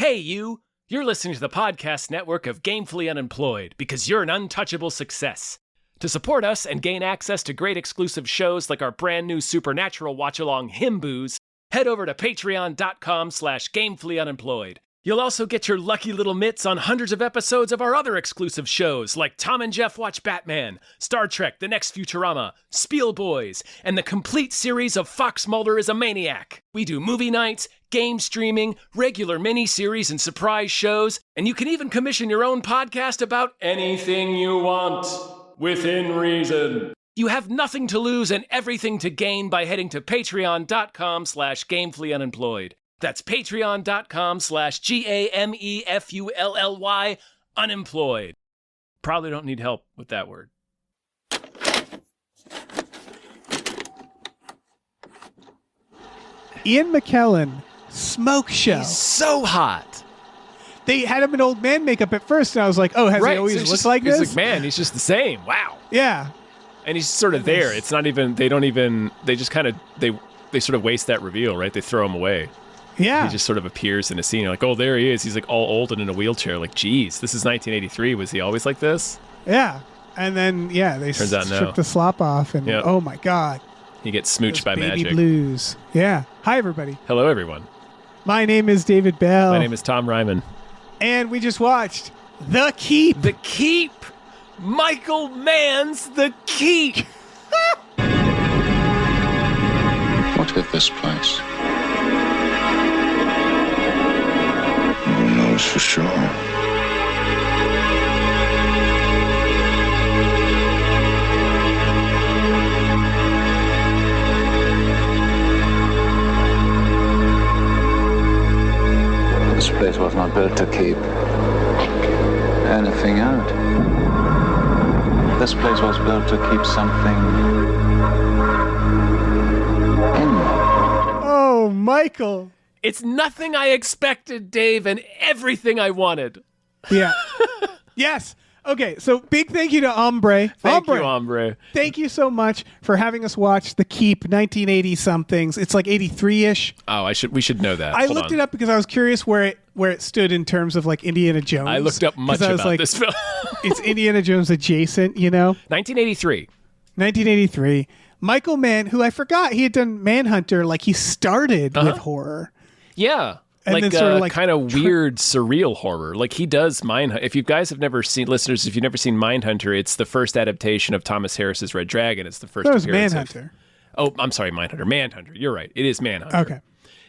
Hey, you! You're listening to the podcast network of Gamefully Unemployed because you're an untouchable success. To support us and gain access to great exclusive shows like our brand new Supernatural watch-along Himboos, head over to patreon.com/gamefullyunemployed. You'll also get your lucky little mitts on hundreds of episodes of our other exclusive shows like Tom and Jeff Watch Batman, Star Trek The Next Futurama, Spiel Boys, and the complete series of Fox Mulder is a Maniac. We do movie nights, game streaming, regular mini-series and surprise shows, and you can even commission your own podcast about anything you want, within reason. You have nothing to lose and everything to gain by heading to patreon.com/gamefullyunemployed. That's patreon.com/GAMEFULLY unemployed. Probably don't need help with that word. Ian McKellen, Smoke Show. He's so hot. They had him in old man makeup at first, and I was like, oh, has he always looked like this? He's like, man, he's just the same. Wow. Yeah. And he's sort of there. It's not even, they just kind of, they sort of waste that reveal, right? They throw him away. Yeah. He just sort of appears in a scene. You're like, oh, there he is. He's like all old and in a wheelchair. Like, geez, this is 1983. Was he always like this? Yeah. And then, they strip the slop off, and oh my God. He gets smooched by baby magic. Blues. Yeah. Hi, everybody. Hello, everyone. My name is David Bell. My name is Tom Ryman. And we just watched The Keep. The Keep. Michael Mann's The Keep. What is this place? No one knows for sure. This place was not built to keep anything out. This place was built to keep something in. Oh, Michael. It's nothing I expected, Dave, and everything I wanted. Yeah. Yes. Okay, so big thank you to Ombre. Thank you, Ombre. Thank you so much for having us watch The Keep, 1980-somethings. It's like 83-ish. Oh, we should know that. I looked it up because I was curious where it stood in terms of like Indiana Jones. I looked up much about this film. It's Indiana Jones adjacent, 1983. 1983. Michael Mann, who I forgot he had done Manhunter, like he started with horror. Yeah. And like then sort of like kind of weird, surreal horror. Like he does Mindhunter. If you guys have never seen, listeners, if you've never seen Mindhunter, it's the first adaptation of Thomas Harris's Red Dragon. It's the first appearance Manhunter. I'm sorry, Mindhunter. Manhunter. You're right. It is Manhunter. Okay.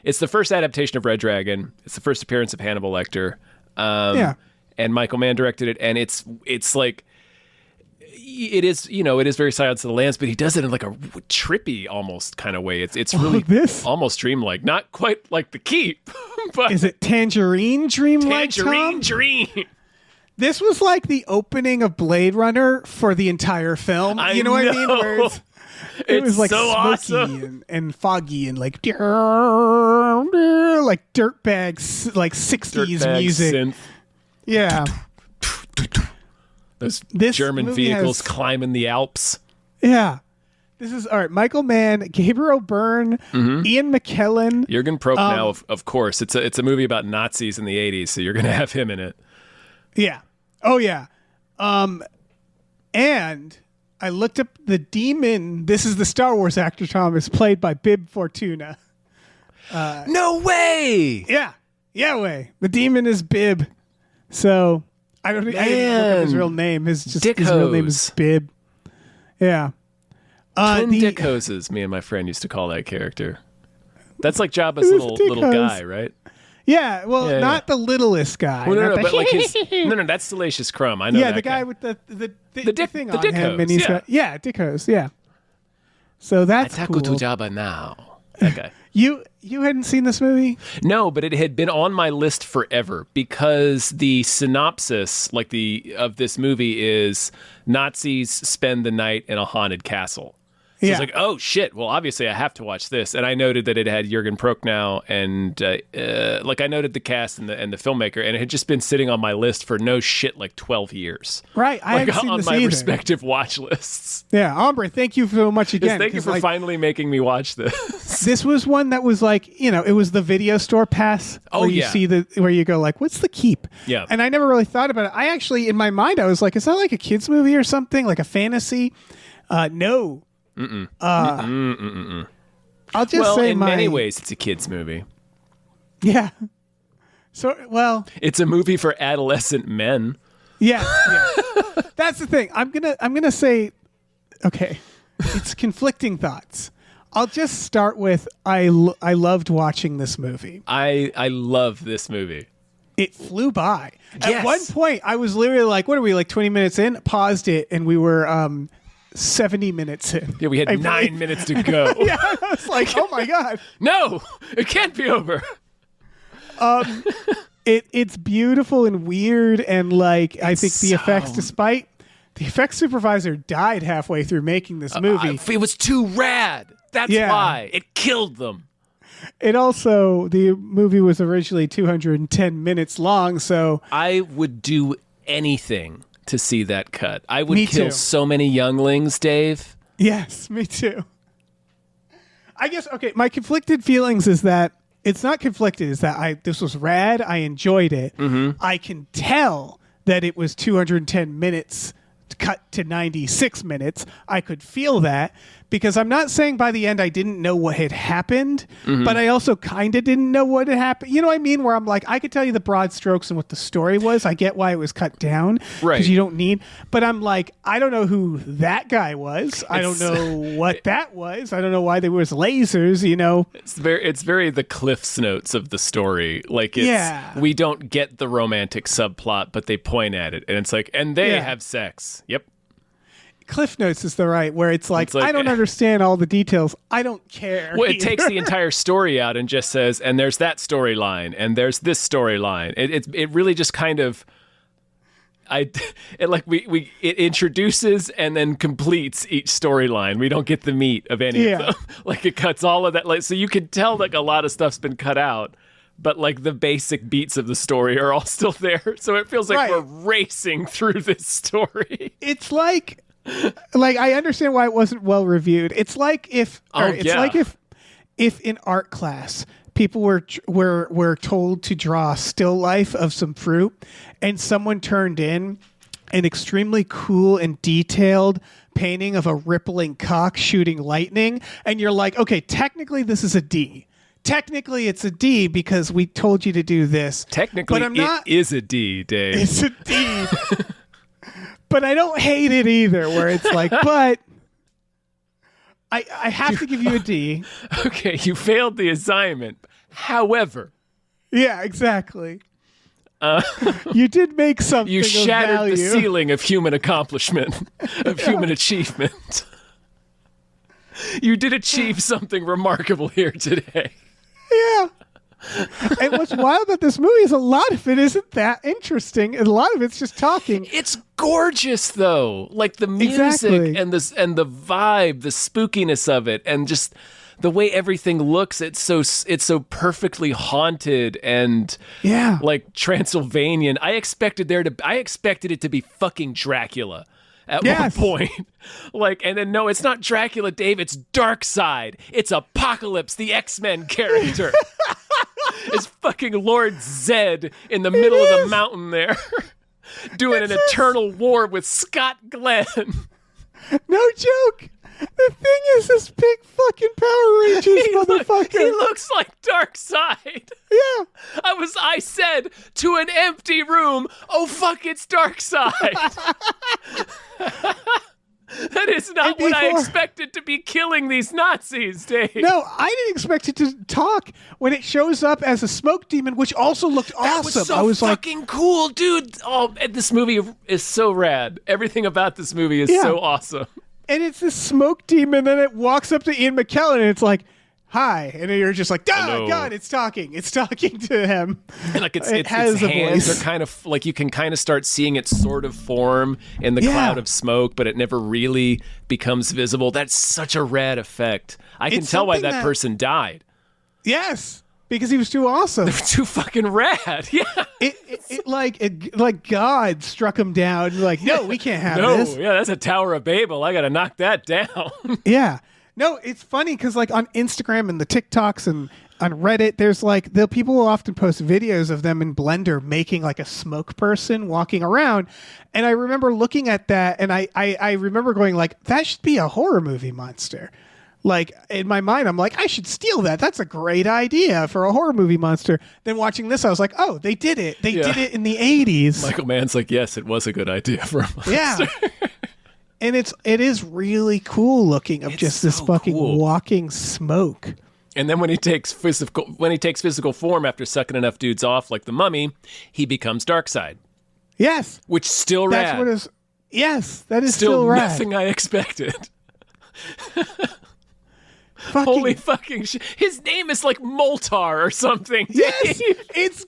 It's the first adaptation of Red Dragon. It's the first appearance of Hannibal Lecter. And Michael Mann directed it. And it's like, it is very Silence of the Lambs, but he does it in like a trippy almost kind of way. It's really almost dreamlike. Not quite like The Keep, but is it Tangerine Dream-like? Tangerine Dream. This was like the opening of Blade Runner for the entire film. What I mean? Where it was like so smoky awesome. and foggy and like dirtbags, like 60s music. Synth. Yeah. Those This German movie vehicles has- climbing the Alps. Yeah. This is all right. Michael Mann, Gabriel Byrne, Ian McKellen. Jürgen Prochnow, of course. It's a movie about Nazis in the 80s, so you're going to have him in it. Yeah. Oh, yeah. And I looked up the demon. This is the Star Wars actor, Thomas, played by Bib Fortuna. No way! Yeah. Yeah, way. The demon is Bib. So I didn't look up his real name. His real name is Bib. Yeah. Twin Dick Hoses, me and my friend used to call that character. That's like Jabba's little guy, right? Yeah, well, not the littlest guy. Well, no, but like that's Salacious Crumb. I know. Yeah, that the guy with the dick thing the on dick him, hose, and he's got Dick Hose. Yeah. So that's Ataku cool. to Jabba now. That guy. You hadn't seen this movie? No, but it had been on my list forever because the synopsis, of this movie is Nazis spend the night in a haunted castle. So it's like, oh shit! Well, obviously I have to watch this, and I noted that it had Jürgen Prochnow, and like I noted the cast and the filmmaker, and it had just been sitting on my list for no shit like 12 years. Right, I haven't seen on this my either. respective watch lists. Yeah, Ambre, thank you so much again. Thank you for finally making me watch this. This was one that was like, it was the video store pass. Where you see where you go like, what's the keep? Yeah. And I never really thought about it. I actually, in my mind, I was like, is that like a kids movie or something, like a fantasy? No. I'll just say in many ways, it's a kids movie. Yeah. So, well, it's a movie for adolescent men. Yeah. That's the thing. I'm gonna say, okay, it's conflicting thoughts. I'll just start with I loved watching this movie. I love this movie. It flew by. Yes. At one point, I was literally like, what are we, like 20 minutes in? Paused it, and we were 70 minutes in. Yeah, we had 9 minutes to go. Yeah, I was like, oh my God. No, it can't be over. It's beautiful and weird, and like I think the effects, despite the effects supervisor died halfway through making this movie. It was too rad. That's why. It killed them. It also, the movie was originally 210 minutes long, so I would do anything to see that cut. I would Me kill too. so many younglings, Dave. Yes, me too. I guess, okay, my conflicted feelings is that it's not conflicted, is that this was rad, I enjoyed it. Mm-hmm. I can tell that it was 210 minutes cut to 96 minutes. I could feel that because I'm not saying by the end I didn't know what had happened, but I also kind of didn't know what had happened. You know what I mean? Where I'm like, I could tell you the broad strokes and what the story was. I get why it was cut down Right. because you don't need, but I'm like, I don't know who that guy was. I don't know what that was. I don't know why there was lasers, It's very the Cliff's Notes of the story. Like, we don't get the romantic subplot, but they point at it, and it's like, and they have sex. Yep. Cliff Notes is the right where it's like I don't understand all the details. I don't care. Well, it takes the entire story out and just says, and there's that storyline, and there's this storyline. It really just kind of it introduces and then completes each storyline. We don't get the meat of any of them. Like, it cuts all of that. Like, so you can tell like a lot of stuff's been cut out, but like the basic beats of the story are all still there. So it feels like we're racing through this story. It's like I understand why it wasn't well reviewed. It's like if in art class people were told to draw a still life of some fruit, and someone turned in an extremely cool and detailed painting of a rippling cock shooting lightning, and you're like, okay, technically this is a D. Technically it's a D because we told you to do this. Technically it is a D, Dave. It's a D. But I don't hate it either, where it's like, but I have to give you a D. Okay, you failed the assignment. However. Yeah, exactly. You did make something You shattered of value. the ceiling of human accomplishment, of human achievement. You did achieve something remarkable here today. Yeah. And what's wild about this movie is a lot of it isn't that interesting, and a lot of it's just talking. It's gorgeous, though. Like the music and the vibe, the spookiness of it, and just the way everything looks. It's so perfectly haunted and like Transylvanian. I expected it to be fucking Dracula at one point. Like, and then no, it's not Dracula, Dave. It's Darkseid. It's Apocalypse, the X-Men character. It's fucking Lord Zed in the middle of the mountain there, doing an eternal war with Scott Glenn. No joke. The thing is, this big fucking Power Rangers motherfucker. He looks like Darkseid. Yeah. I said to an empty room, oh fuck, it's Darkseid. That is not what I expected to be killing these Nazis, Dave. No, I didn't expect it to talk when it shows up as a smoke demon, which also looked awesome. That was so I was fucking cool, dude. Oh, this movie is so rad. Everything about this movie is so awesome. And it's this smoke demon, then it walks up to Ian McKellen, and it's like, hi, and then you're just like, Hello. God, it's talking to him. And like its has a hands voice. are kind of like you can kind of start seeing it sort of form in the Yeah. cloud of smoke, but it never really becomes visible. That's such a rad effect. I can It's tell why something that that- person died. Yes, because he was too awesome. Too fucking rad. Yeah. It like God struck him down. Like, no, we can't have No, this. yeah, that's a Tower of Babel. I got to knock that down. Yeah. No, it's funny because like on Instagram and the TikToks and on Reddit, there's like the people will often post videos of them in Blender making like a smoke person walking around. And I remember looking at that and I remember going like, that should be a horror movie monster. Like in my mind, I'm like, I should steal that. That's a great idea for a horror movie monster. Then watching this, I was like, oh, they did it. They did it in the 80s. Michael Mann's like, yes, it was a good idea for a monster. Yeah. And it is really cool looking of It's just this so fucking cool. walking smoke. And then when he takes physical form after sucking enough dudes off like the Mummy, he becomes Darkseid, Yes. which still That's rad. what is. Yes, that is Still still rad. nothing I expected. Fucking, Holy fucking shit. His name is like Moltar or something. yes, Dave. it's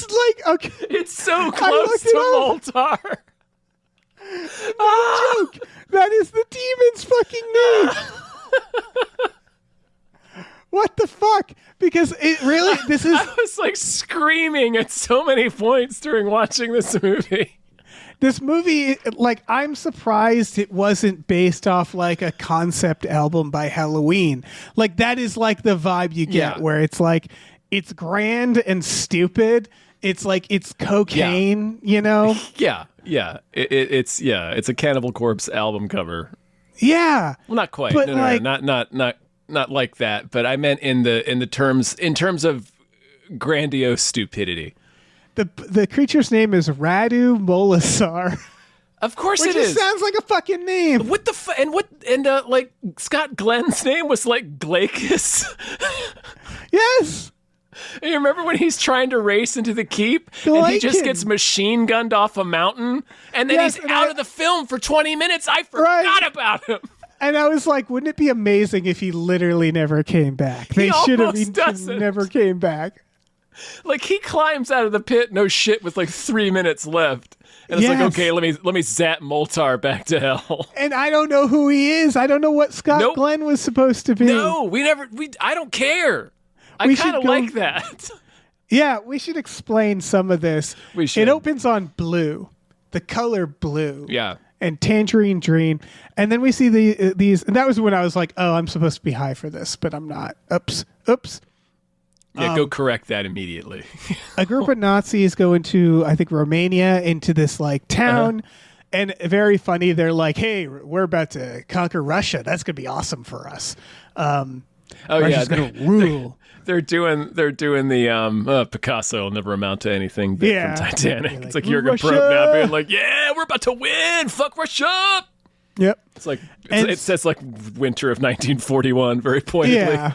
like okay. It's so close looked to it Moltar. Joke. That is the demon's fucking name. What the fuck? Because it really this is I was like screaming at so many points during watching this movie. this movie. Like I'm surprised it wasn't based off like a concept album by Halloween. Like that is like the vibe you get Yeah. where it's like it's grand and stupid. It's like it's cocaine, you know? Yeah. It's a Cannibal Corpse album cover. Yeah. Well, not quite. But, No, like- not like that. But I meant in terms of grandiose stupidity. The creature's name is Radu Molasar, Of course which it is. just sounds like a fucking name. What the like Scott Glenn's name was like Glacus. Yes. You remember when he's trying to race into the keep and he just Glycan. gets machine gunned off a mountain and then Yes, he's and out I- of the film for 20 minutes? I forgot Right. about him. And I was like, wouldn't it be amazing if he literally never came back? They should have almost doesn't. never came back. Like he climbs out of the pit, no shit, with like 3 minutes left. And it's like, Yes. okay, let me zap Moltar back to hell. And I don't know who he is. I don't know what Scott Nope. Glenn was supposed to be. No, I don't care. I We kind of should go- like that. Yeah, we should explain some of this. We should. It opens on blue, the color blue. Yeah. And Tangerine Dream. And then we see these. And that was when I was like, oh, I'm supposed to be high for this, but I'm not. Oops. Yeah, go correct that immediately. A group of Nazis go into, I think, Romania, into this like town. And very funny. They're like, hey, we're about to conquer Russia. That's going to be awesome for us. Oh Russia's yeah, going to rule. they're doing the Picasso will never amount to anything big Yeah. from Titanic. Like, It's like Jurgen Russia! Propp now being like, yeah, we're about to win. Fuck Russia. Yep. It's like And- it says like winter of 1941 very pointedly. Yeah.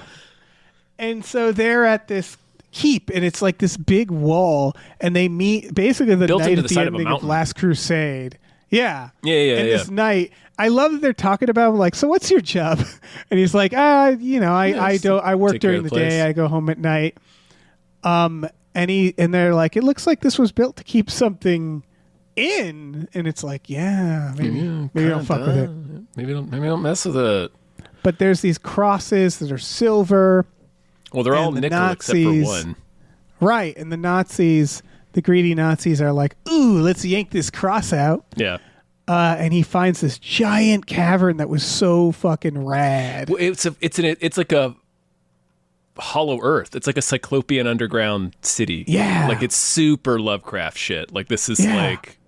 And so they're at this keep, and it's like this big wall, and they meet basically the Built night into at the the side of a ending of mountain. Last Crusade. Yeah. Yeah. And this night, I love that they're talking about him, like, so what's your job? And he's like, I work take care during of the the day, place. I go home at night. And they're like, it looks like this was built to keep something in, and it's like, yeah, maybe don't fuck with it. Maybe don't mess with it. But there's these crosses that are silver. Well, they're all And the nickel except Nazis- for one. Right, and the Nazis, the greedy Nazis, are like, "Ooh, let's yank this cross out." Yeah. And he finds this giant cavern that was so fucking rad. Well, it's like a Hollow Earth. It's like a Cyclopean underground city. Yeah. Like it's super Lovecraft shit. Like this is Yeah. like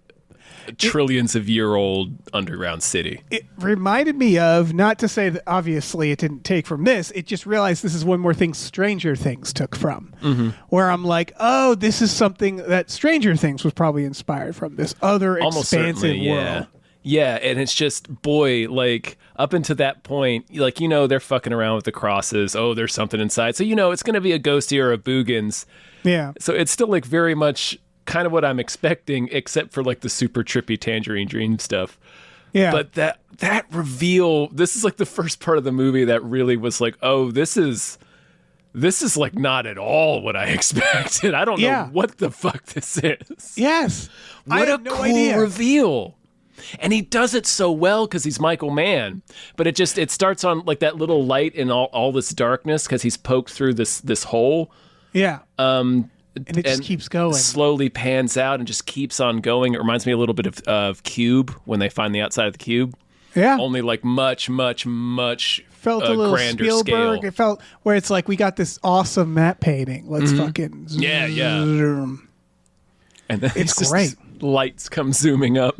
trillions of year old underground city. It reminded me of, not to say that obviously it didn't take from this, it just realized this is one more thing Stranger Things took from. Mm-hmm. Where I'm like, oh, this is something that Stranger Things was probably inspired from, this other Almost expansive certainly, yeah. world. Yeah, and it's just, boy, like up until that point, like, they're fucking around with the crosses. Oh, there's something inside. So, it's going to be a Ghosty or a Boogans. Yeah. So it's still like very much kind of what I'm expecting, except for like the super trippy Tangerine Dream stuff. Yeah. But that reveal, this is like the first part of the movie that really was like, oh, this is like not at all what I expected. I don't know what the fuck this is. Yes. What a cool reveal. And he does it so well because he's Michael Mann. But it starts on like that little light in all this darkness because he's poked through this hole. Yeah. And it just keeps going. Slowly pans out and just keeps on going. It reminds me a little bit of Cube when they find the outside of the Cube. Yeah. Only like much, much, much felt a little grander Spielberg. scale. It felt where it's like we got this awesome matte painting. Let's fucking yeah. zoom. And then it's great. Lights come zooming up.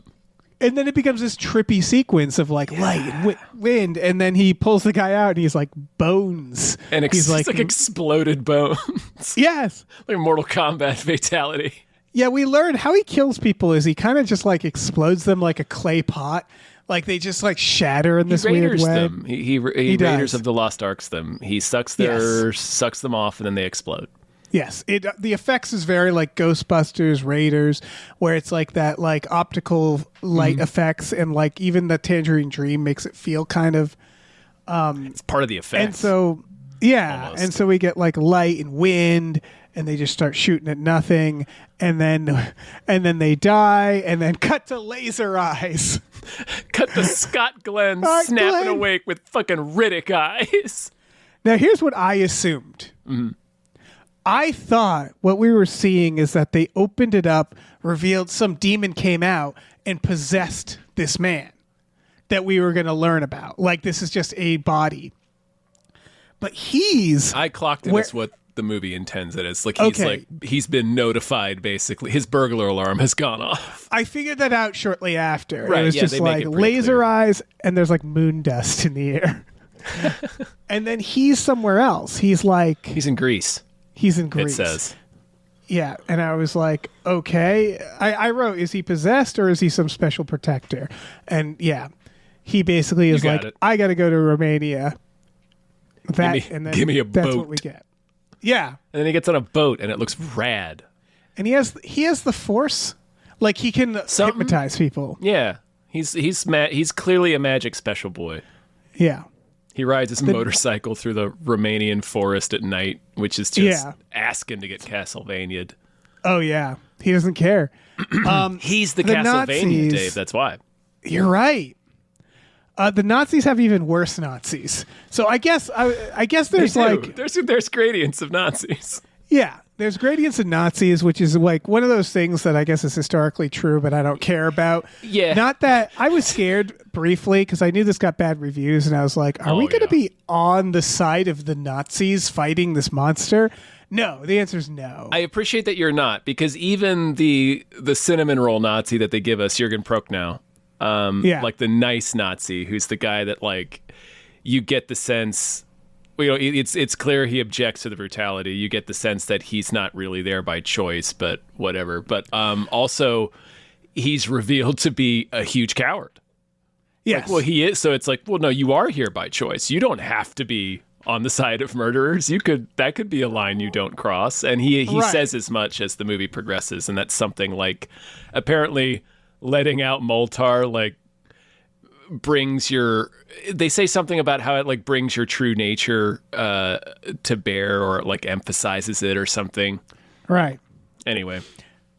And then it becomes this trippy sequence of like light and wind, and then he pulls the guy out, and he's like bones, and he's like exploded bones. Yes, like Mortal Kombat fatality. Yeah, we learned how he kills people is he kind of just like explodes them like a clay pot, like they just like shatter in this weird way. Them. He Raiders of the Lost Arks them. He sucks them off, and then they explode. Yes, the effects is very like Ghostbusters, Raiders, where it's like that like optical light effects, and like even the Tangerine Dream makes it feel kind of. It's part of the effects. And so, almost. And so we get like light and wind, and they just start shooting at nothing, and then they die, and then cut to laser eyes. Cut to Scott Glenn snapping awake with fucking Riddick eyes. Now here's what I assumed. Mm-hmm. I thought what we were seeing is that they opened it up, revealed some demon came out and possessed this man that we were going to learn about. Like, this is just a body. But I clocked it as what the movie intends it as. Like, he's been notified, basically. His burglar alarm has gone off. I figured that out shortly after. Right, it was just like laser clear. Eyes, and there's like moon dust in the air. And then he's somewhere else. He's in Greece. He's in Greece. It says. Yeah, and I was like, okay. I wrote, is he possessed or is he some special protector? And yeah, he basically is like, I got to go to Romania. Give me a boat. That's what we get. Yeah. And then he gets on a boat and it looks rad. And he has the force. Like he can hypnotize people. Yeah. He's clearly a magic special boy. Yeah. He rides his motorcycle through the Romanian forest at night, which is just asking to get Castlevania'd. Oh, yeah. He doesn't care. He's the Castlevania, Nazis, Dave. That's why. You're right. The Nazis have even worse Nazis. So I guess there's like... There's gradients of Nazis. Yeah. There's gradients of Nazis, which is like one of those things that I guess is historically true, but I don't care about. Yeah. Not that I was scared briefly because I knew this got bad reviews, and I was like, are we going to be on the side of the Nazis fighting this monster? No, the answer is no. I appreciate that you're not, because even the cinnamon roll Nazi that they give us, Jürgen Prochnow, like the nice Nazi, who's the guy that like you get the sense. Well, it's clear he objects to the brutality. You get the sense that he's not really there by choice, but whatever. But also, he's revealed to be a huge coward. Yes. Like, well, he is. So it's like, well, no, you are here by choice. You don't have to be on the side of murderers. That could be a line you don't cross. And he says as much as the movie progresses. And that's something like, apparently, letting out Moltar, like, they say something about how it like brings your true nature to bear, or like emphasizes it or something. Right. Anyway,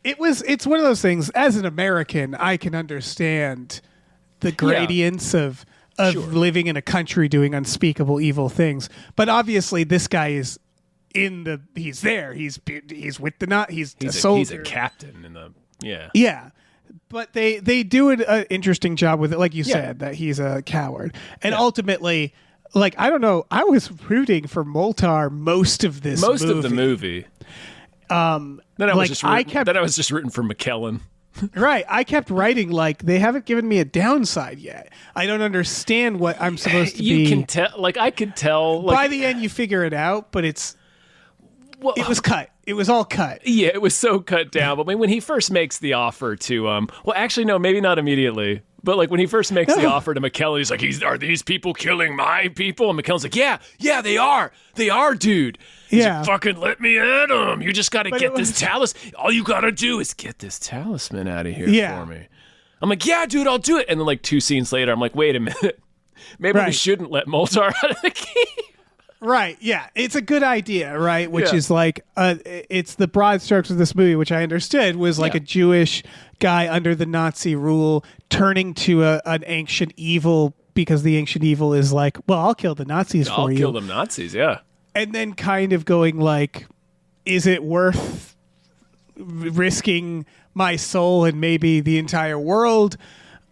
it's one of those things. As an American, I can understand the gradients of living in a country doing unspeakable evil things. But obviously, this guy is he's there. He's with he's a soldier. He's a captain in the yeah. But they do an interesting job with it, like you said, that he's a coward. And ultimately, like, I don't know, I was rooting for Moltar most of the movie. Then I was just rooting for McKellen. Right. I kept writing, like, they haven't given me a downside yet. I don't understand what I'm supposed to be. You can tell, like, I could tell. Like, by the end, you figure it out, but it was cut. It was all cut. Yeah, it was so cut down. But when he first makes the offer to, well, actually, no, maybe not immediately. But like when he first makes the offer to McKellen, he's like, "Are these people killing my people?" And McKellen's like, "Yeah, they are. They are, dude." He's like, "Fucking let me at them. You just got to get this talisman. All you got to do is get this talisman out of here for me." I'm like, yeah, dude, I'll do it. And then like 2 scenes later, I'm like, wait a minute. Maybe we shouldn't let Moltar out of the key. Right, yeah. It's a good idea, right? Which is like, it's the broad strokes of this movie, which I understood was like a Jewish guy under the Nazi rule turning to an ancient evil because the ancient evil is like, well, I'll kill the Nazis for you. I'll kill them Nazis, yeah. And then kind of going like, is it worth risking my soul and maybe the entire world?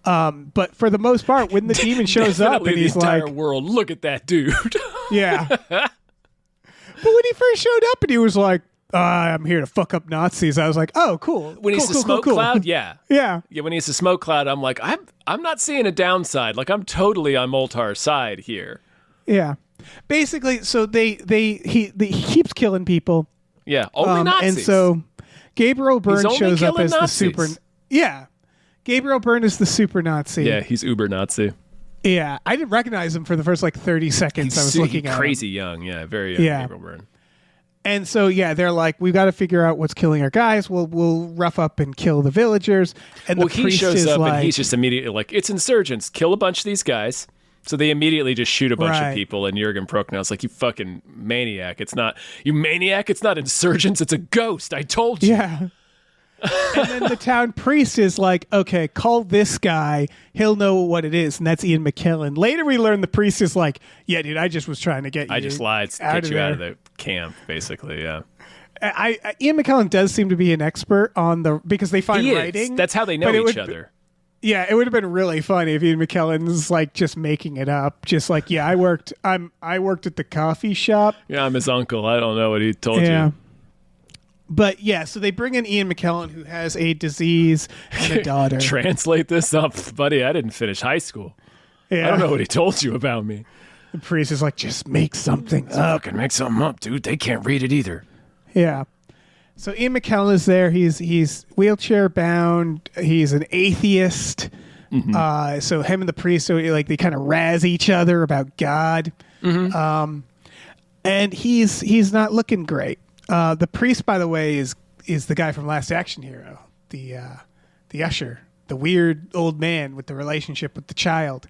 But for the most part, when the demon shows up and he's the entire like, world, look at that dude. yeah. But when he first showed up and he was like, I'm here to fuck up Nazis, I was like, oh, cool. When he's a smoke cloud, yeah. Yeah. Yeah, when he's a smoke cloud, I'm like, I'm not seeing a downside. Like, I'm totally on Moltar's side here. Yeah. Basically, so he keeps killing people. Yeah, only Nazis. And so Gabriel Byrne shows up as Nazis. the super... Yeah. Gabriel Byrne is the super Nazi. Yeah, he's uber Nazi. Yeah, I didn't recognize him for the first like 30 seconds I was looking at him. Crazy young, yeah, very young Gabriel Byrne. And so, yeah, they're like, we've got to figure out what's killing our guys. We'll rough up and kill the villagers. And the he priest shows is up like, and he's just immediately like, it's insurgents. Kill a bunch of these guys. So they immediately just shoot a bunch of people. And Jurgen Prochnow like, you fucking maniac. It's not, you maniac. It's not insurgents. It's a ghost. I told you. Yeah. And then the town priest is like, okay, call this guy. He'll know what it is. And that's Ian McKellen. Later we learn the priest is like, yeah, dude, I just was trying to get you. I just lied to get you out of the camp, basically, yeah. Ian McKellen does seem to be an expert on because they find writing. That's how they know each other. Yeah, it would have been really funny if Ian McKellen's like just making it up. Just like, yeah, I worked at the coffee shop. Yeah, I'm his uncle. I don't know what he told you. But yeah, so they bring in Ian McKellen, who has a disease and a daughter. Translate this up, buddy. I didn't finish high school. Yeah. I don't know what he told you about me. The priest is like, just make something up. Fucking make something up, dude. They can't read it either. Yeah. So Ian McKellen is there. He's wheelchair bound. He's an atheist. Mm-hmm. So him and the priest, they kind of razz each other about God. Mm-hmm. And he's not looking great. The priest, by the way, is the guy from Last Action Hero, the usher, the weird old man with the relationship with the child.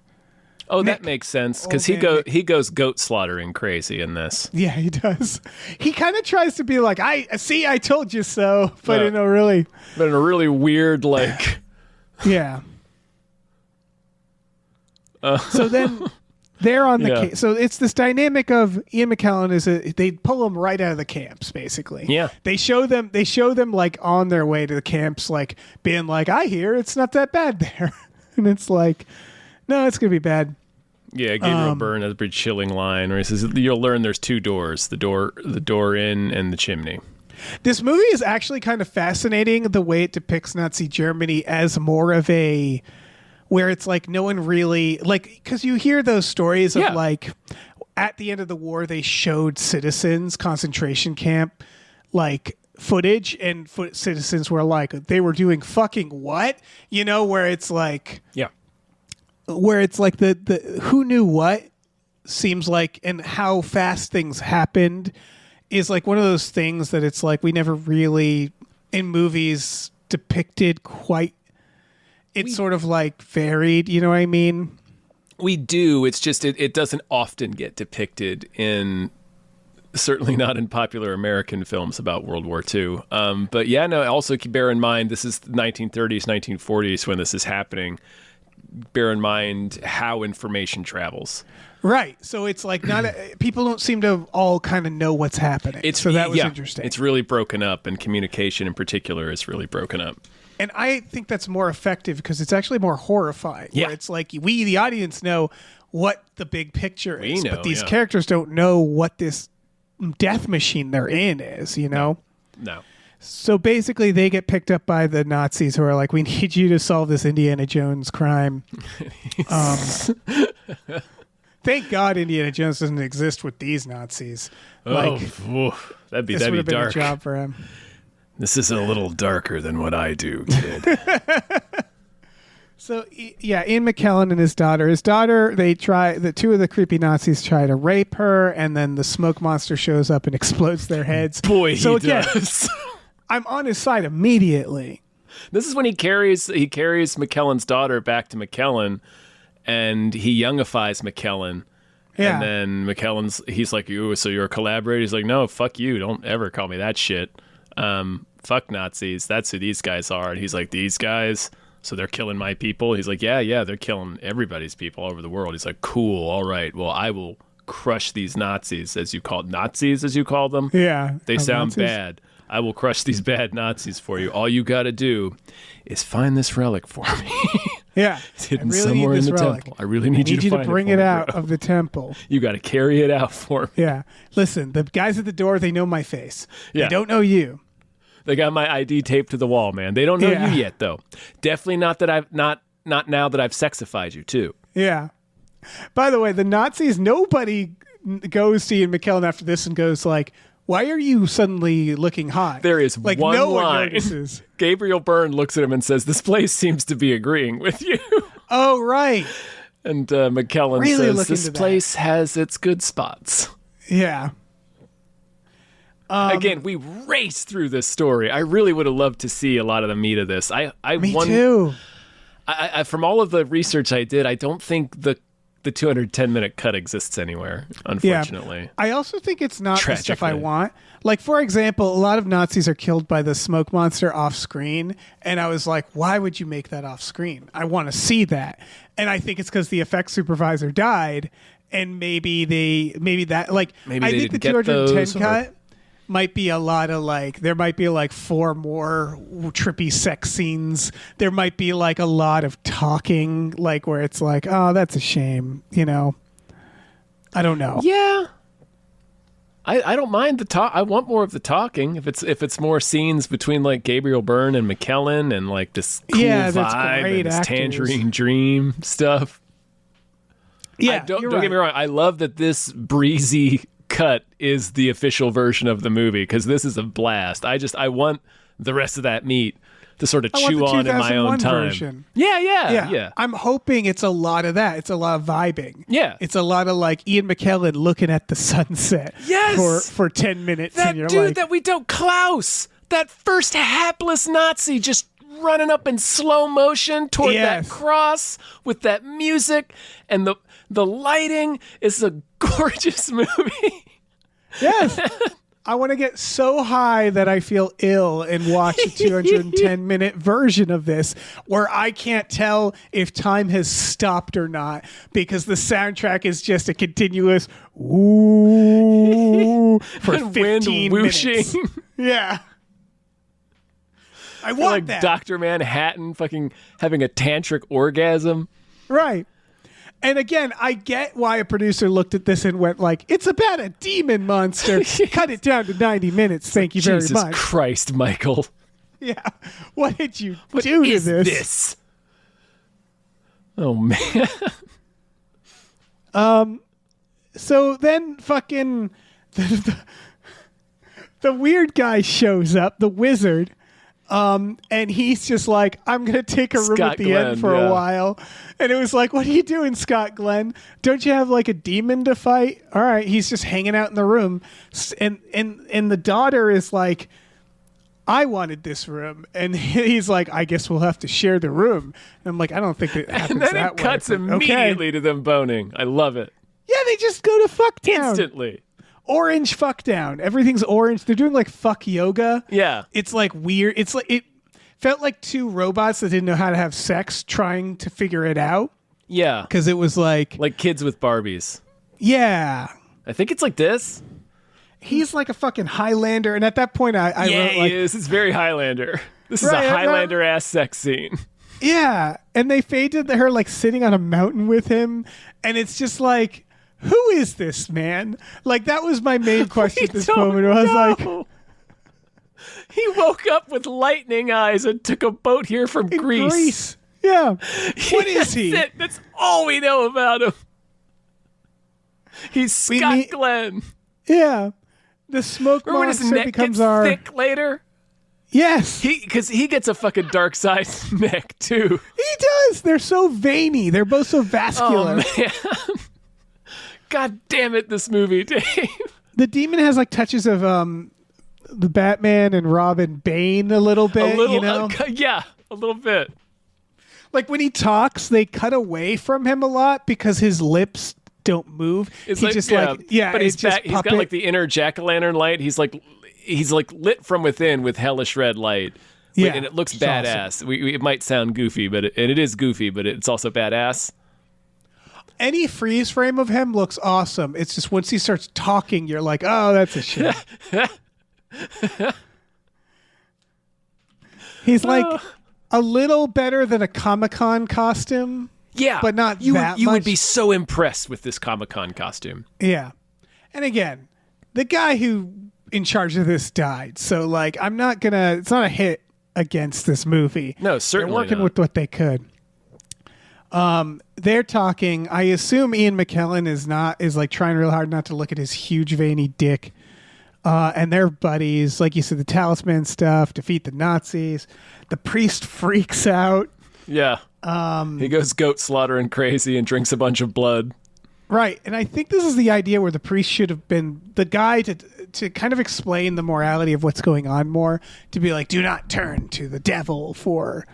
Oh, Nick, that makes sense because he goes goat slaughtering crazy in this. Yeah, he does. He kind of tries to be like, I told you so, but in a really weird like. Yeah. So then. They're on the camp. So it's this dynamic of Ian McKellen they pull them right out of the camps, basically. Yeah. They show them like on their way to the camps, like being like, I hear it's not that bad there. And it's like, no, it's going to be bad. Yeah, Gabriel Byrne has a pretty chilling line where he says, you'll learn there's 2 doors, the door in and the chimney. This movie is actually kind of fascinating the way it depicts Nazi Germany as more of a... where it's like no one really like, because you hear those stories of like at the end of the war they showed citizens concentration camp like footage and citizens were like they were doing fucking what, where it's like where it's like the who knew what seems like and how fast things happened is like one of those things that it's like we never really in movies depicted quite. It's sort of like varied, you know what I mean? We do. It's just it doesn't often get depicted certainly not in popular American films about World War II. But yeah, no, also bear in mind, this is the 1930s, 1940s when this is happening. Bear in mind how information travels. Right. So it's like people don't seem to all kind of know what's happening. So that was interesting. It's really broken up, and communication in particular is really broken up. And I think that's more effective because it's actually more horrifying. Yeah. It's like we, the audience, know what the big picture is, but these yeah. characters don't know what this death machine they're in is, No. So basically they get picked up by the Nazis who are like, we need you to solve this Indiana Jones crime. Thank God Indiana Jones doesn't exist with these Nazis. That'd be dark. Been a job for him. This is a little darker than what I do, kid. So, yeah, Ian McKellen and his daughter. The 2 of the creepy Nazis try to rape her, and then the smoke monster shows up and explodes their heads. Boy, he does. I'm on his side immediately. This is when he carries McKellen's daughter back to McKellen, and he youngifies McKellen. Yeah. And then he's like, so you're a collaborator? He's like, no, fuck you. Don't ever call me that shit. Fuck Nazis. That's who these guys are. And he's like, these guys? So they're killing my people? He's like, yeah, they're killing everybody's people all over the world. He's like, cool, all right. Well, I will crush these Nazis, as you call them. Yeah. They sound Nazis. bad. I will crush these bad Nazis for you. All you got to do is find this relic for me. Yeah. It's hidden somewhere in the temple. I really need you to find bring it out bro. of the temple. You got to carry it out for me. Yeah. Listen, the guys at the door, they know my face. Yeah. They don't know you. They got my ID taped to the wall, man. They don't know you yet, though. Definitely not that I've not now that I've sexified you too. Yeah. By the way, the Nazis, nobody goes to Ian McKellen after this and goes like, why are you suddenly looking hot? There is like, one no line. One notices. Gabriel Byrne looks at him and says, "This place seems to be agreeing with you." Oh, right. And McKellen really says, "This place has its good spots." Yeah. Again, we race through this story. I really would have loved to see a lot of the meat of this. Me too. I from all of the research I did, I don't think the 210-minute cut exists anywhere, unfortunately. Yeah. I also think it's not the stuff I Tragically. want. Like, for example, a lot of Nazis are killed by the smoke monster off screen. And I was like, why would you make that off screen? I want to see that. And I think it's because the effects supervisor died. And maybe I think the 210 cut might be a lot of like, there might be like 4 more trippy sex scenes. There might be like a lot of talking, like where it's like, oh, that's a shame, you know? I don't know. Yeah. I don't mind the talk. I want more of the talking. If it's more scenes between like Gabriel Byrne and McKellen and like this cool vibe and this Tangerine Dream stuff. Yeah, don't get me wrong. I love that this breezy cut is the official version of the movie because this is a blast. I want the rest of that meat to sort of chew on in my own time. Version. Yeah. I'm hoping it's a lot of that. It's a lot of vibing. Yeah. It's a lot of like Ian McKellen looking at the sunset for 10 minutes. That and you're dude like, that we don't, Klaus, that first hapless Nazi just running up in slow motion toward that cross with that music and the lighting is a gorgeous movie. Yes. I want to get so high that I feel ill and watch a 210-minute version of this where I can't tell if time has stopped or not because the soundtrack is just a continuous ooh for 15 wind whooshing. minutes. Yeah. I want like that. Dr. Manhattan fucking having a tantric orgasm. Right. And again, I get why a producer looked at this and went like, it's about a demon monster. Cut it down to 90 minutes. Thank you very Jesus much. Christ, Michael. Yeah. What did you What do to is this? this? Oh, man. So then fucking the weird guy shows up, the wizard. And he's just like, I'm going to take a room Scott at the Glenn, end for a while. And it was like, what are you doing, Scott Glenn? Don't you have like a demon to fight? All right. He's just hanging out in the room. And the daughter is like, I wanted this room. And he's like, I guess we'll have to share the room. And I'm like, I don't think it happens And then that it cuts way. immediately to them boning. I love it. Yeah, they just go to fuck town. Instantly. Orange fuck down. Everything's orange. They're doing like fuck yoga. Yeah. It's like weird. It's like it felt like 2 robots that didn't know how to have sex trying to figure it out. Yeah. Because it was like kids with Barbies. yeah. I think it's like this. He's like a fucking Highlander. And at that point, I wrote like, he is. It's very Highlander. This is Right, a right. Highlander ass sex scene. yeah. And they faded her like sitting on a mountain with him. And it's just like, who is this man? Like, that was my main question at this moment. I was like, he woke up with lightning eyes and took a boat here from Greece. Yeah. What is he? That's it. That's all we know about him. He's Scott Glenn. Yeah. The smoke Remember when his monster neck becomes gets our thick later? Yes. Because he gets a fucking dark side neck, too. He does. They're so veiny. They're both so vascular. Oh, man. God damn it, this movie, Dave. The demon has like touches of the Batman and Robin Bane a little bit, you know? Yeah, a little bit. Like when he talks, they cut away from him a lot because his lips don't move. It's he like, just but he's got like the inner jack-o'-lantern light. He's like lit from within with hellish red light. Yeah, and it looks badass. Awesome. It might sound goofy, but it is goofy, but it's also badass. Any freeze frame of him looks awesome. It's just once he starts talking, you're like, oh, that's a shit. He's like a little better than a Comic-Con costume. Yeah, but not you that you much. would be so impressed with this Comic-Con costume. Yeah, and again, the guy who in charge of this died, so like I'm not gonna. It's not a hit against this movie. No, certainly they're working not. with what they could. They're talking. I assume Ian McKellen is like trying real hard not to look at his huge veiny dick. And they're buddies, like you said, the talisman stuff, defeat the Nazis. The priest freaks out. Yeah. He goes goat slaughtering crazy and drinks a bunch of blood. Right. And I think this is the idea where the priest should have been the guy to kind of explain the morality of what's going on more, to be like, do not turn to the devil for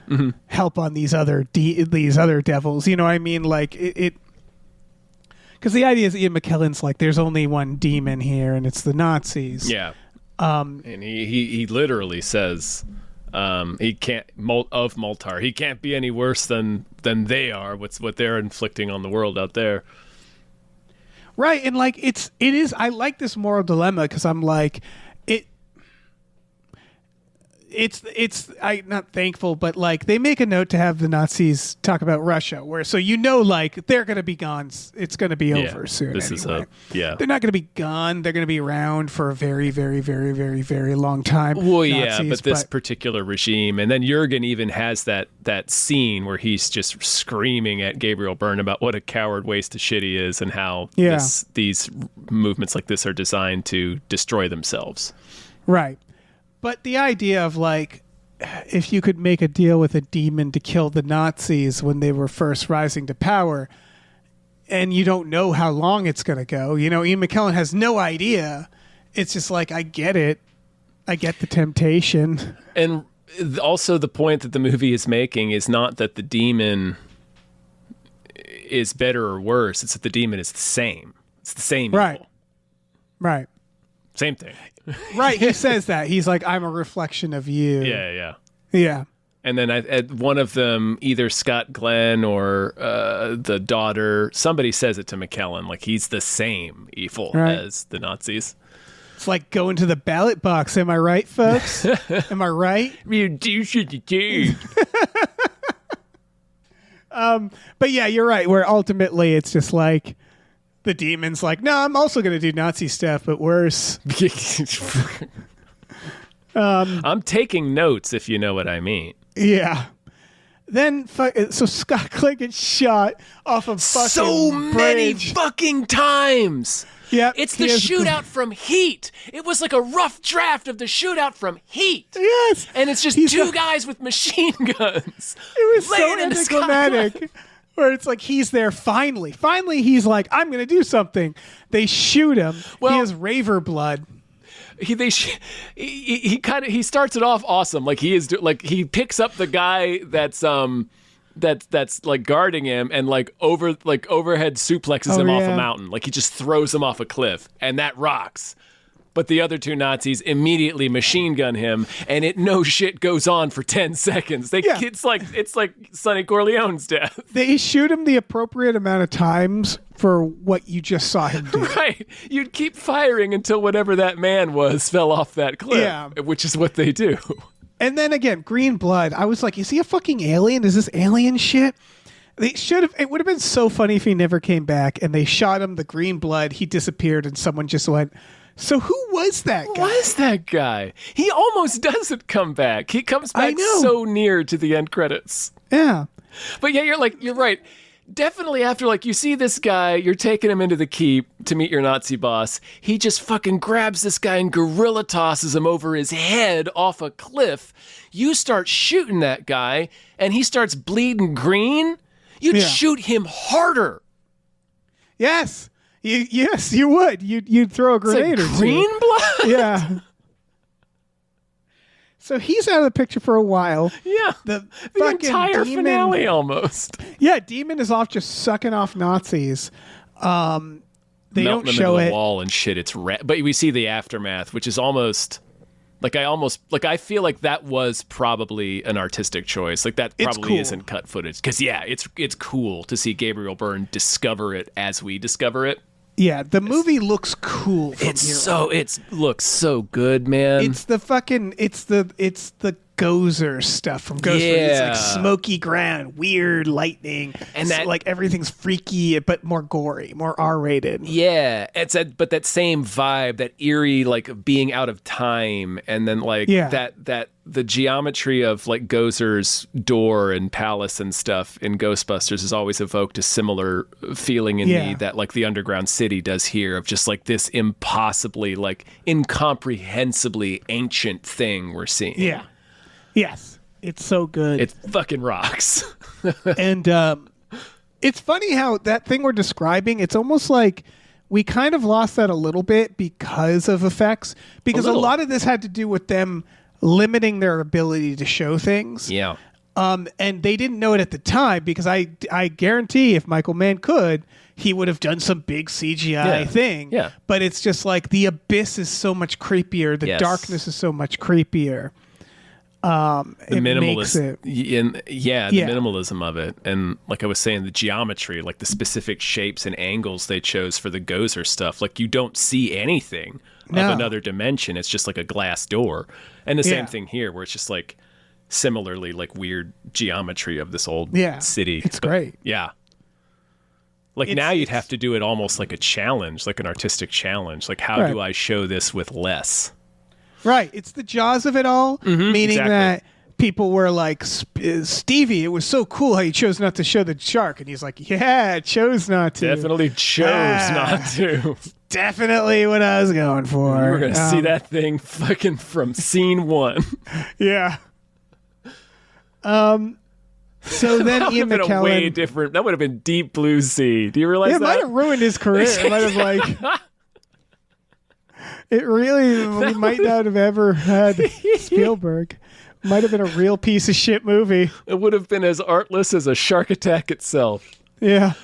help on these other devils. You know what I mean? Like it because the idea is Ian McKellen's like, there's only one demon here, and it's the Nazis. Yeah. And he literally says he can't of Moltar. He can't be any worse than they are. What they're inflicting on the world out there. Right, and like it is. I like this moral dilemma because I'm like It's I'm not thankful, but like they make a note to have the Nazis talk about Russia, where so like they're going to be gone. It's going to be over soon. This anyway. They're not going to be gone. They're going to be around for a very, very, very, very, very long time. Well, Nazis, but this particular regime, and then Jurgen even has that scene where he's just screaming at Gabriel Byrne about what a coward waste of shit he is, and how these movements like this are designed to destroy themselves. Right. But the idea of like, if you could make a deal with a demon to kill the Nazis when they were first rising to power, and you don't know how long it's going to go, you know, Ian McKellen has no idea. It's just like, I get it. I get the temptation. And also the point that the movie is making is not that the demon is better or worse. It's that the demon is the same. It's the same evil. Right. Same thing. Right, he says that. He's like, I'm a reflection of you. Yeah. And then one of them, either Scott Glenn or the daughter, somebody says it to McKellen, like he's the same evil as the Nazis. It's like going to the ballot box. Am I right, folks? Am I right? You do. But yeah, you're right. Where ultimately it's just like, the demon's like, no, I'm also going to do Nazi stuff, but worse. I'm taking notes, if you know what I mean. Yeah. Then, so Scott Glenn gets shot off of fucking so bridge. many fucking times. Yeah, it's the shootout from Heat. It was like a rough draft of the shootout from Heat. Yes, and it's just two guys with machine guns. It was so anticlimactic. Where it's like he's there finally. Finally, he's like, I'm going to do something. They shoot him. Well, he has raver blood. He starts it off awesome. Like he picks up the guy that's like guarding him and overhead suplexes him off a mountain. Like he just throws him off a cliff, and that rocks. But the other two Nazis immediately machine gun him, and it no shit goes on for 10 seconds. It's like Sonny Corleone's death. They shoot him the appropriate amount of times for what you just saw him do. Right. You'd keep firing until whatever that man was fell off that cliff, which is what they do. And then again, green blood. I was like, is he a fucking alien? Is this alien shit? They should have. It would have been so funny if he never came back, and they shot him, the green blood, he disappeared, and someone just went, so who was that guy? Who was that guy? He almost doesn't come back. He comes back so near to the end credits. Yeah. But yeah, you're right. Definitely after, you see this guy, you're taking him into the keep to meet your Nazi boss. He just fucking grabs this guy and gorilla tosses him over his head off a cliff. You start shooting that guy, and he starts bleeding green. You'd shoot him harder. Yes. Yes, you would. You'd throw a grenade or two. Green blood? Yeah. So he's out of the picture for a while. Yeah. The entire demon, finale almost. Yeah, Demon is off just sucking off Nazis. They Melting don't them show into the it. wall and shit. It's but we see the aftermath, which is almost I feel like that was probably an artistic choice. Like that probably cool. isn't cut footage. Because it's cool to see Gabriel Byrne discover it as we discover it. Yeah, the movie looks cool. It looks so good, man. It's the Gozer stuff from Ghost. Yeah. It's like smoky ground, weird lightning, and that like everything's freaky but more gory, more R-rated. Yeah, but that same vibe, that eerie like being out of time, and then like that the geometry of like Gozer's door and palace and stuff in Ghostbusters has always evoked a similar feeling in me that like the underground city does here, of just like this impossibly like incomprehensibly ancient thing we're seeing. Yeah. Yes, it's so good. It fucking rocks. And it's funny how that thing we're describing, it's almost like we kind of lost that a little bit because of effects, because a lot of this had to do with them limiting their ability to show things. Yeah. And they didn't know it at the time, because I guarantee if Michael Mann could, he would have done some big CGI thing. Yeah. But it's just like the abyss is so much creepier. The darkness is so much creepier. The minimalism of it, and like I was saying, the geometry, like the specific shapes and angles they chose for the Gozer stuff, like you don't see anything of another dimension. It's just like a glass door. And the same thing here, where it's just like similarly like weird geometry of this old city. It's great. Yeah. Like now you'd have to do it almost like a challenge, like an artistic challenge. Like how do I show this with less? Right. It's the Jaws of it all, meaning that people were like, Stevie, it was so cool how you chose not to show the shark. And he's like, yeah, I chose not to. Definitely chose not to. Definitely what I was going for. We're going to see that thing fucking from scene one. Yeah. So then Ian McKellen. Way different. That would have been Deep Blue Sea. Do you realize that? It might have ruined his career. It might have like... It really we might not have ever had Spielberg. Might have been a real piece of shit movie. It would have been as artless as a Shark Attack itself. Yeah.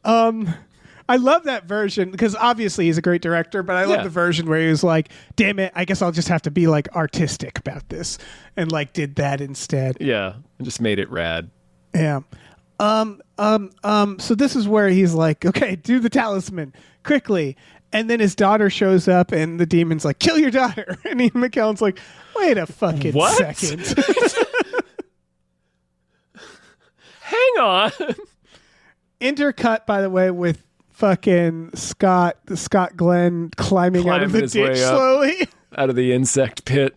I love that version, because obviously he's a great director, but I love the version where he was like, damn it, I guess I'll just have to be like artistic about this, and like did that instead. Yeah. And just made it rad. Yeah. So this is where he's like, okay, do the talisman quickly. And then his daughter shows up, and the demon's like, kill your daughter. And Ian McKellen's like, wait a fucking second. Hang on. Intercut, by the way, with fucking Scott Glenn climbing out of the ditch slowly. Out of the insect pit.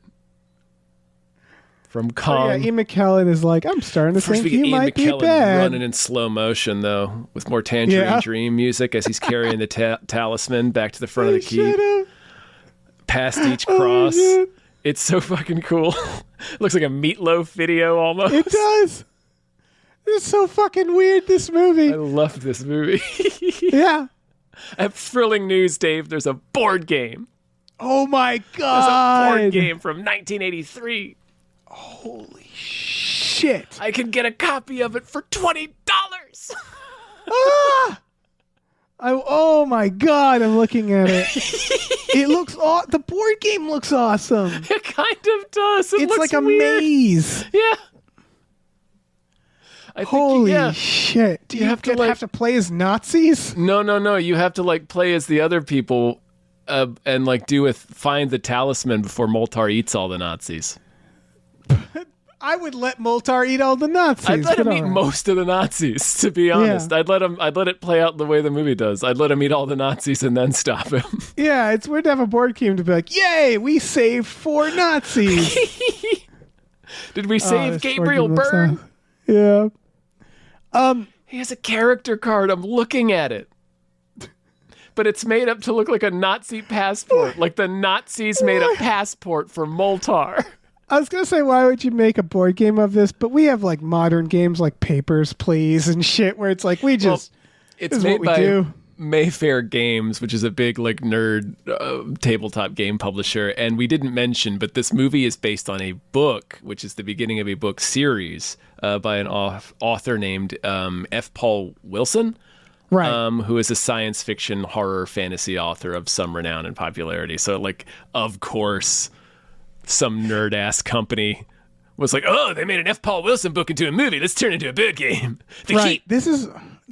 From Kong. Yeah, Ian McKellen is like, I'm starting to think you might be bad. Running in slow motion, though, with more Tangerine Dream music as he's carrying the talisman back to the front of the keep. Past each cross. It's so fucking cool. Looks like a Meatloaf video almost. It does. It's so fucking weird, this movie. I love this movie. Yeah. I have thrilling news, Dave. There's a board game. Oh my God. There's a board game from 1983. Holy shit. I can get a copy of it for $20. Oh my God, I'm looking at it. It looks the board game looks awesome. It kind of does. It's like a weird. maze. Yeah. Holy shit. Do you have to play as Nazis? No. You have to like play as the other people and like find the talisman before Moltar eats all the Nazis. I would let Moltar eat all the Nazis. I'd let him eat most of the Nazis, to be honest. Yeah. I'd let it play out the way the movie does. I'd let him eat all the Nazis and then stop him. Yeah, it's weird to have a board game to be like, yay, we saved 4 Nazis. Did we save Gabriel Byrne? Yeah. He has a character card. I'm looking at it. But it's made up to look like a Nazi passport. Like the Nazis made a passport for Moltar. I was going to say, why would you make a board game of this? But we have like modern games like Papers, Please and shit where it's like, it's made by Mayfair Games, which is a big like nerd tabletop game publisher, and we didn't mention, but this movie is based on a book, which is the beginning of a book series by an author named F. Paul Wilson, right? Who is a science fiction, horror, fantasy author of some renown and popularity. So, like, of course, some nerd ass company was like, "Oh, they made an F. Paul Wilson book into a movie. Let's turn it into a board game." Right.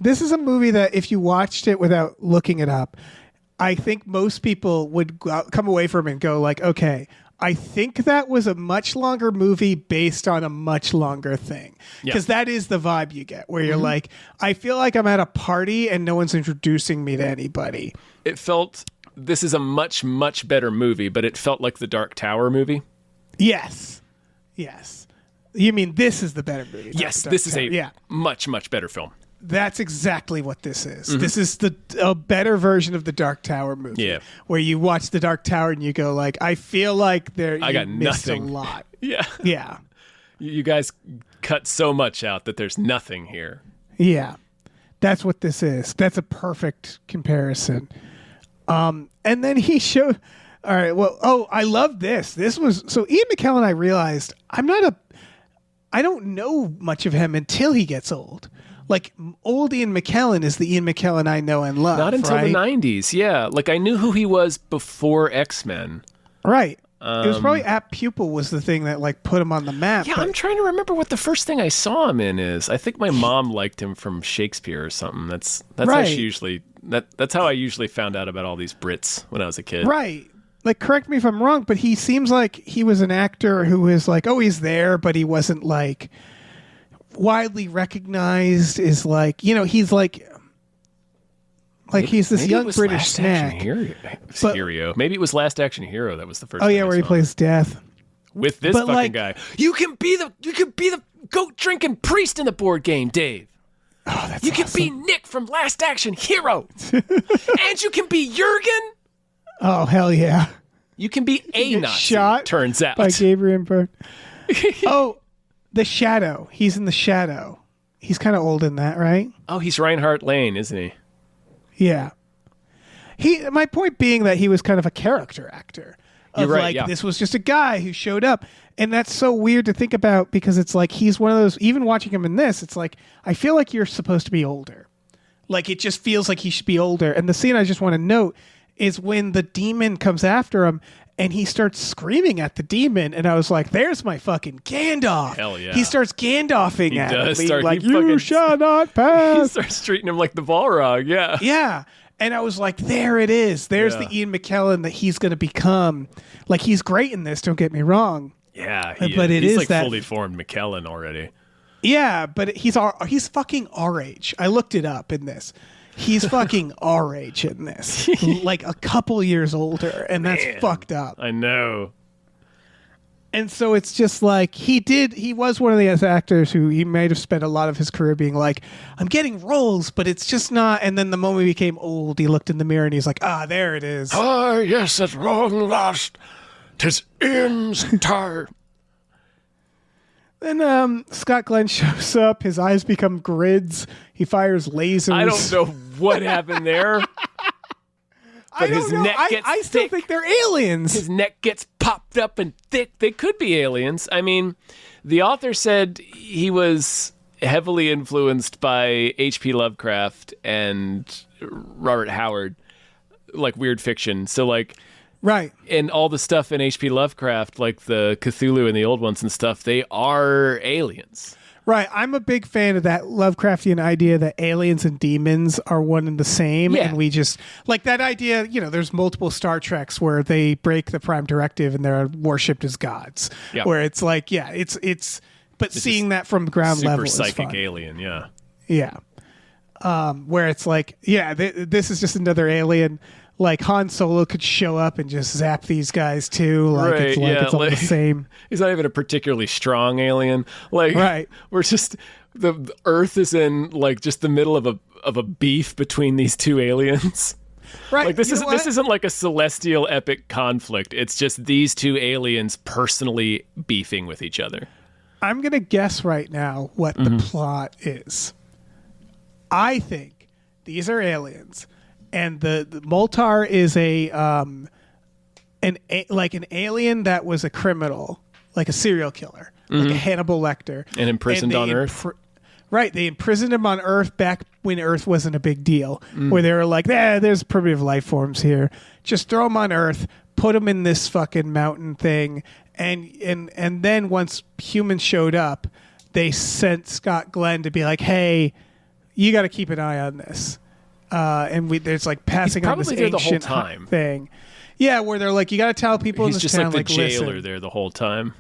This is a movie that if you watched it without looking it up, I think most people would come away from it and go like, okay, I think that was a much longer movie based on a much longer thing. Because that is the vibe you get, where you're like, I feel like I'm at a party and no one's introducing me to anybody. It felt, this is a much, much better movie, but it felt like the Dark Tower movie. Yes. You mean this is the better movie? Yes, this is a much, much better film. That's exactly what this is. This is a better version of the Dark Tower movie. Yeah. Where you watch the Dark Tower and you go like, I feel like I got nothing. A lot. Yeah. Yeah. You guys cut so much out that there's nothing here. Yeah. That's what this is. That's a perfect comparison. And then he showed, all right, well, I love this. This was, so Ian McKellen, I realized, I don't know much of him until he gets old. Like, old Ian McKellen is the Ian McKellen I know and love. Not until the 90s, yeah. Like, I knew who he was before X-Men. Right. It was probably Apt Pupil was the thing that, like, put him on the map. Yeah, I'm trying to remember what the first thing I saw him in is. I think my mom liked him from Shakespeare or something. That's right. How she usually... That's how I usually found out about all these Brits when I was a kid. Right. Like, correct me if I'm wrong, but he seems like he was an actor who was like, oh, he's there, but he wasn't, like... widely recognized is like, you know, he's like he's this young British snack. Hero. Maybe it was Last Action Hero that was the first. Oh yeah, where he plays Death with this fucking guy. You can be the goat drinking priest in the board game, Dave. Oh, that's you awesome. can be Nick from Last Action Hero, and you can be Jurgen. Oh hell yeah! You can be a Nazi. Shot turns out by Gabriel Byrne. Oh. The Shadow. He's in The Shadow. He's kind of old in that, right? Oh, he's Reinhardt Lane, isn't he? Yeah. My point being that he was kind of a character actor. You're right, This was just a guy who showed up. And that's so weird to think about because it's like he's one of those, even watching him in this, it's like, I feel like you're supposed to be older. Like, it just feels like he should be older. And the scene I just want to note is when the demon comes after him and he starts screaming at the demon, and I was like, "There's my fucking Gandalf!" Hell yeah! He starts Gandalfing at him, like, "You fucking shall not pass." He starts treating him like the Balrog, yeah. Yeah, and I was like, "There it is. There's the Ian McKellen that he's going to become. Like, he's great in this. Don't get me wrong. Yeah, but he's like that fully formed McKellen already. Yeah, but he's fucking our age. I looked it up in this. He's fucking our age in this, like a couple years older, and that's fucked up. I know. And so it's just like he was one of the actors who he might have spent a lot of his career being like, I'm getting roles, but it's just not. And then the moment he became old, he looked in the mirror and he's like, there it is. Ah, yes, at long last, 'tis Ian's time. Then Scott Glenn shows up. His eyes become grids. He fires lasers. I don't know what happened there. But his neck gets I still think they're aliens. His neck gets popped up and thick. They could be aliens. I mean, the author said he was heavily influenced by H.P. Lovecraft and Robert Howard, like weird fiction. So, like... Right. And all the stuff in H.P. Lovecraft, like the Cthulhu and the old ones and stuff, they are aliens. Right. I'm a big fan of that Lovecraftian idea that aliens and demons are one and the same. Yeah. And we just, like that idea, you know, there's multiple Star Treks where they break the Prime Directive and they're worshipped as gods. Yeah. Where it's like, but seeing that from ground level is super psychic fun. alien, yeah. Yeah. Where it's like, this is just another alien. Like Han Solo could show up and just zap these guys too. Like right, it's all the same. He's not even a particularly strong alien. Like we're just the Earth is in like just the middle of a beef between these two aliens. Right. Like this isn't like a celestial epic conflict. It's just these two aliens personally beefing with each other. I'm gonna guess right now what the plot is. I think these are aliens. and the Moltar is an alien that was a criminal, like a serial killer, like a Hannibal Lecter, and imprisoned on Earth. Right, they imprisoned him on Earth back when Earth wasn't a big deal, where they were like, there's primitive life forms here. Just throw him on Earth, put him in this fucking mountain thing, and then once humans showed up, they sent Scott Glenn to be like, hey, you got to keep an eye on this. There's like passing on this ancient the whole time. thing. Yeah, where they're like, you got to tell people in this town, He's just like the jailer listen. there the whole time.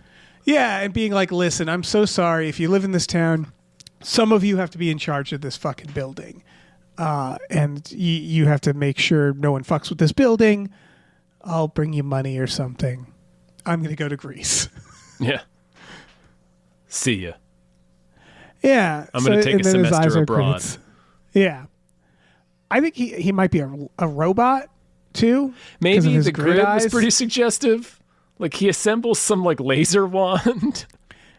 Yeah, and being like, listen, I'm so sorry. If you live in this town, some of you have to be in charge of this fucking building. And you have to make sure no one fucks with this building. I'll bring you money or something. I'm going to go to Greece. Yeah. See ya. Yeah. I'm going to take a semester abroad. Yeah. I think he might be a robot, too. Maybe the grid was pretty suggestive. Like, he assembles some, like, laser wand.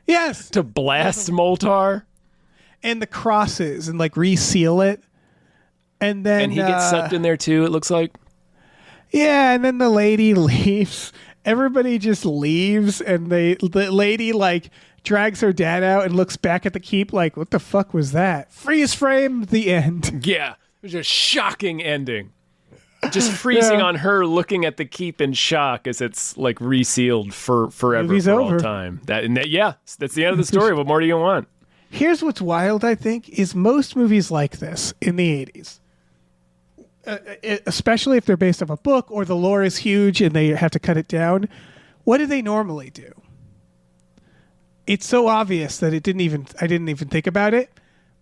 Yes. To blast Moltar. And the crosses and like reseal it. And then he gets sucked in there too, it looks like. Yeah, and then the lady leaves. Everybody just leaves, and the lady like drags her dad out and looks back at the keep like, what the fuck was that? Freeze frame, the end. Yeah. It was a shocking ending. Just freezing on her looking at the keep in shock as it's like resealed forever Movie's for over. all time. That's the end of the story. What more do you want? Here's what's wild, I think, is most movies like this in the 80s, especially if they're based off a book or the lore is huge and they have to cut it down. What do they normally do? It's so obvious that I didn't even think about it.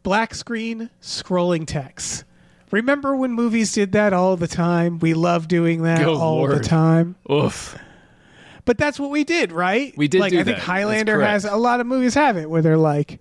Black screen, scrolling text. Remember when movies did that all the time? We love doing that the time. Oof. But that's what we did, right? We did like, do I think that. Highlander has a lot of movies have it where they're like,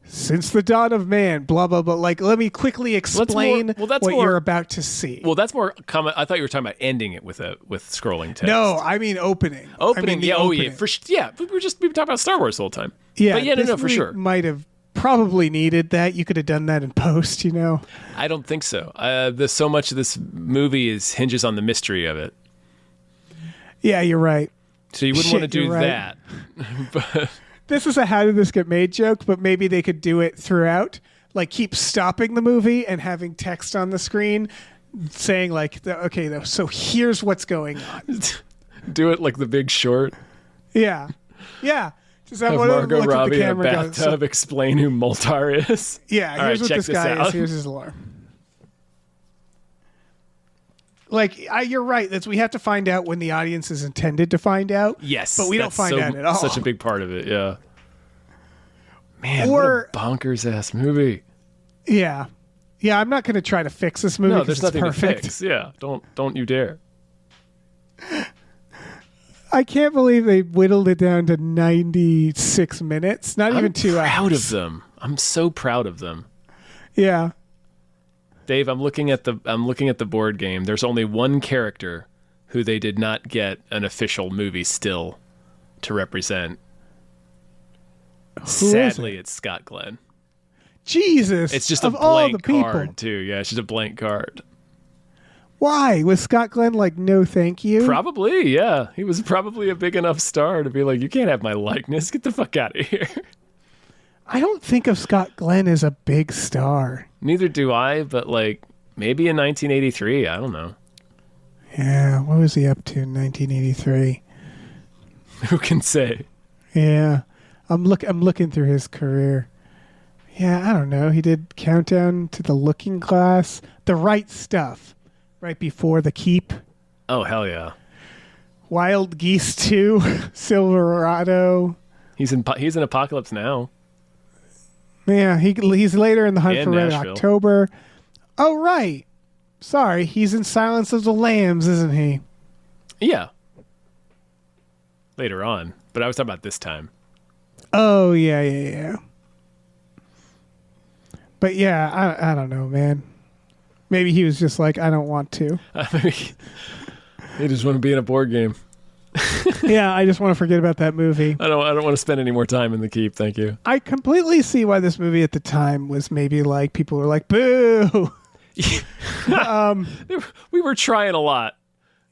since the dawn of man, blah, blah, blah. Like, let me quickly explain what you're about to see. Well, that's more common. I thought you were talking about ending it with scrolling text. No, I mean opening. Opening, yeah. Opening. Oh, yeah. We were talking about Star Wars the whole time. Yeah. But yeah, no, for sure. Might have probably needed that. You could have done that in post, you know? I don't think so. So much of this movie hinges on the mystery of it. Yeah, you're right. So you wouldn't want to do that. But this is a how did this get made joke, but maybe they could do it throughout. Like keep stopping the movie and having text on the screen saying like, okay, so here's what's going on. Do it like The Big Short. Yeah. Yeah. Just have Margot Robbie in a bathtub explain who Moltar is. Yeah, here's what this guy is. Here's his lore. Like, you're right. We have to find out when the audience is intended to find out. Yes. But we don't find out at all. Such a big part of it, yeah. Man, what a bonkers-ass movie. Yeah. Yeah, I'm not going to try to fix this movie. No, there's nothing perfect. to fix. Yeah, don't you dare. I can't believe they whittled it down to 96 minutes. Not even 2 hours. I'm proud of them. I'm so proud of them. Yeah. Dave, I'm looking at the board game. There's only one character who they did not get an official movie still to represent. Sadly, it's Scott Glenn. Jesus. It's just a blank card, too. Yeah, it's just a blank card. Why? Was Scott Glenn like, no thank you? Probably, yeah. He was probably a big enough star to be like, you can't have my likeness. Get the fuck out of here. I don't think of Scott Glenn as a big star. Neither do I, but like maybe in 1983. I don't know. Yeah, what was he up to in 1983? Who can say? Yeah, I'm looking through his career. Yeah, I don't know. He did Countdown to the Looking Glass, The Right Stuff, right before The Keep. Oh hell yeah! Wild Geese 2, Silverado. He's in Apocalypse Now. Yeah, he's later in The Hunt for Red October. Oh, right. Sorry, he's in Silence of the Lambs, isn't he? Yeah. Later on, but I was talking about this time. Oh, yeah. But yeah, I don't know, man. Maybe he was just like, I don't want to. Maybe he just want to be in a board game. Yeah, I just want to forget about that movie. I don't want to spend any more time in the Keep, thank you. I completely see why this movie at the time was maybe like, people were like, boo. We were trying a lot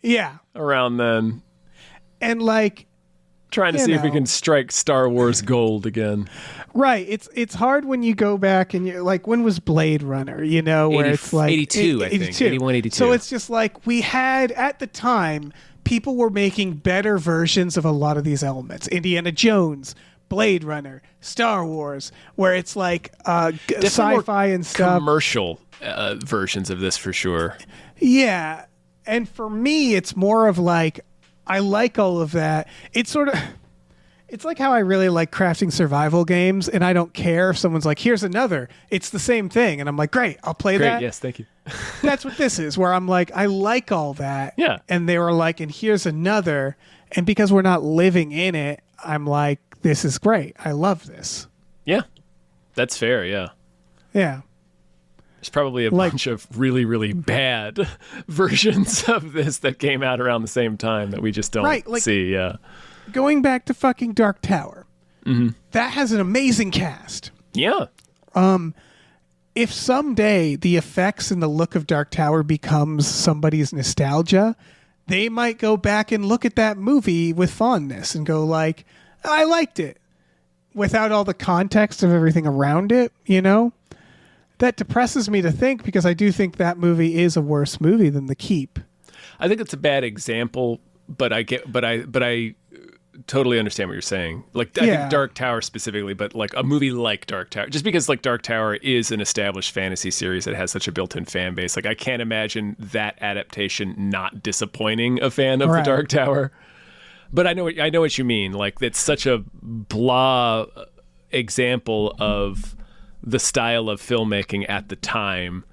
Yeah. around then. And like trying to see if we can strike Star Wars gold again. Right. It's hard when you go back and you're like, when was Blade Runner? You know, where it's like 82, I think. 81, 82. So it's just like we had at the time, people were making better versions of a lot of these elements. Indiana Jones, Blade Runner, Star Wars, where it's like sci-fi and stuff. Commercial versions of this for sure. Yeah. And for me, it's more of like, I like all of that. It's sort of, it's like how I really like crafting survival games, and I don't care if someone's like, here's another. It's the same thing. And I'm like, great, I'll play that. Yes, thank you. That's what this is, where I'm like, I like all that. Yeah. And they were like, and here's another. And because we're not living in it, I'm like, this is great. I love this. Yeah. That's fair, yeah. Yeah. There's probably a bunch of really, really bad versions of this that came out around the same time that we just don't see. Yeah. Going back to fucking Dark Tower, that has an amazing cast. Yeah. If someday the effects and the look of Dark Tower becomes somebody's nostalgia, they might go back and look at that movie with fondness and go like, I liked it, without all the context of everything around it, you know? That depresses me to think, because I do think that movie is a worse movie than The Keep. I think it's a bad example, but I totally understand what you're saying. Like, I think Dark Tower specifically, but like a movie like Dark Tower, just because like Dark Tower is an established fantasy series that has such a built-in fan base, like I can't imagine that adaptation not disappointing a fan of the Dark Tower. But I know what you mean. Like, it's such a blah example of the style of filmmaking at the time,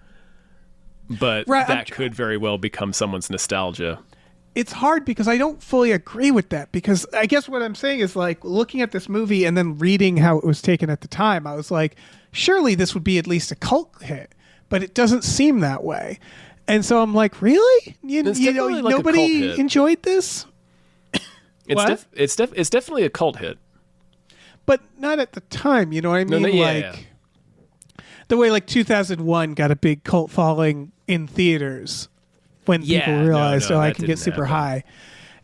but that could very well become someone's nostalgia. It's hard because I don't fully agree with that, because I guess what I'm saying is, like, looking at this movie and then reading how it was taken at the time, I was like, surely this would be at least a cult hit, but it doesn't seem that way. And so I'm like, really? Nobody enjoyed this? It's definitely a cult hit, but not at the time. You know what I mean? The way like 2001 got a big cult following in theaters when people realized, I can get super high.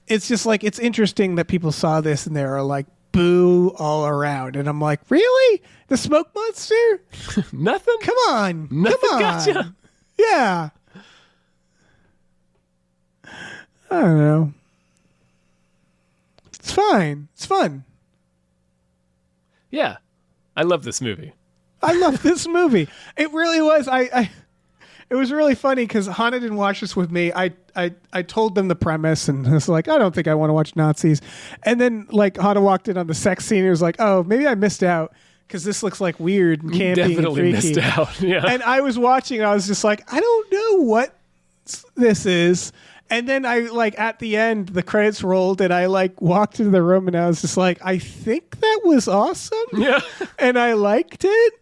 It's just like, it's interesting that people saw this and they were like, boo all around. And I'm like, really? The smoke monster? Nothing? Come on. Nothing Come on. gotcha. Yeah. I don't know. It's fine. It's fun. Yeah. I love this movie. I love this movie. It really was. It was really funny because Hannah didn't watch this with me. I told them the premise and I was like, I don't think I want to watch Nazis. And then like Hannah walked in on the sex scene and was like, oh, maybe I missed out because this looks like weird and campy definitely and freaky. Missed out. Yeah. And I was watching and I was just like, I don't know what this is. And then I like at the end, the credits rolled and I like walked into the room and I was just like, I think that was awesome. Yeah. And I liked it.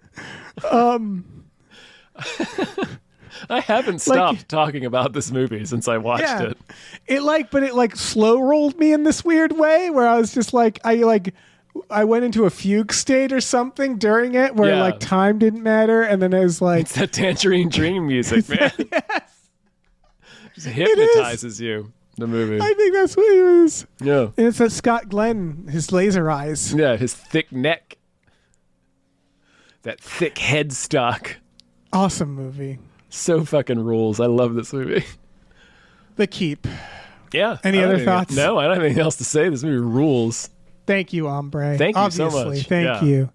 I haven't stopped talking about this movie since I watched it. It slow rolled me in this weird way where I was just like, I went into a fugue state or something during it where like time didn't matter. And then I was like, it's that Tangerine Dream music, man. Yes. Just hypnotizes you, the movie. I think that's what it is. Yeah. And it's that Scott Glenn, his laser eyes. Yeah, his thick neck. That thick headstock. Awesome movie. So fucking rules. I love this movie. The Keep. Yeah. Any other thoughts? No, I don't have anything else to say. This movie rules. Thank you, Hombre. Thank you Obviously, so much. Thank you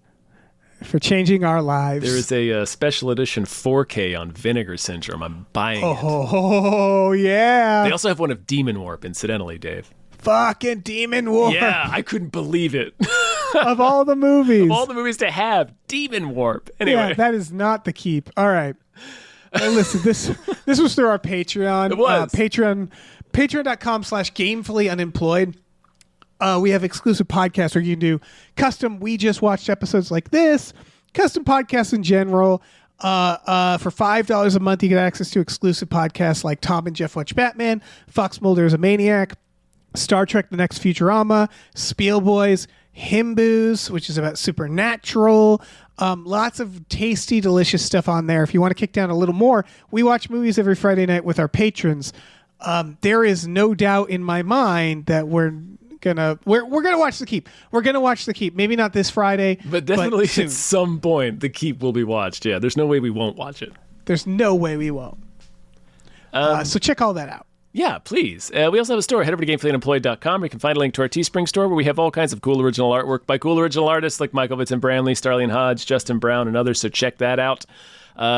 for changing our lives. There is a special edition 4K on Vinegar Syndrome. I'm buying it. Oh, yeah. They also have one of Demon Warp, incidentally, Dave. Fucking Demon Warp. Yeah, I couldn't believe it. Of all the movies. Of all the movies to have, Demon Warp. Anyway. Yeah, that is not The Keep. All right. Now listen, this was through our Patreon. It was. Patreon.com/gamefullyunemployed. We have exclusive podcasts where you can do custom We Just Watched episodes like this, custom podcasts in general. For $5 a month, you get access to exclusive podcasts like Tom and Jeff Watch Batman, Fox Mulder is a Maniac, Star Trek The Next Futurama, Spiel Boys, Himboos, which is about supernatural. Lots of tasty, delicious stuff on there. If you want to kick down a little more, we watch movies every Friday night with our patrons. There is no doubt in my mind that we're gonna watch The Keep. We're gonna watch The Keep. Maybe not this Friday, but definitely soon. At some point The Keep will be watched. Yeah, there's no way we won't watch it. There's no way we won't. So check all that out. Yeah, please. We also have a store. Head over to GamefullyUnemployed.com where you can find a link to our Teespring store where we have all kinds of cool original artwork by cool original artists like Michael Vincent Bramley, Starlene Hodge, Justin Brown, and others. So check that out.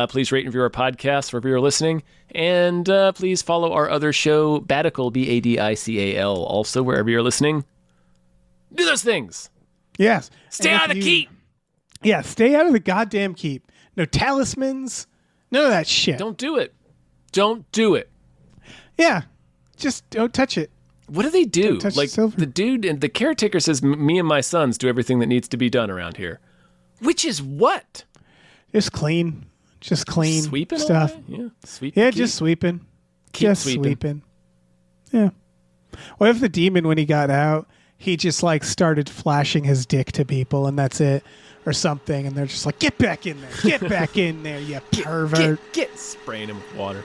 Please rate and review our podcast wherever you're listening. And please follow our other show, Badical, Badical, also wherever you're listening. Do those things. Yes. Stay out of the Keep. Yeah, stay out of the goddamn Keep. No talismans. None of that shit. Don't do it. Don't do it. Yeah. Just don't touch it. What do they do? Like the dude and the caretaker says, me and my sons do everything that needs to be done around here. Which is what? Just clean. Just clean sweeping stuff. Yeah, just sweeping. Keep just sweeping. Yeah. What if the demon, when he got out, he just like started flashing his dick to people and that's it? Or something, and they're just like, get back in there. Get back in there, you pervert. Get spraying him with water.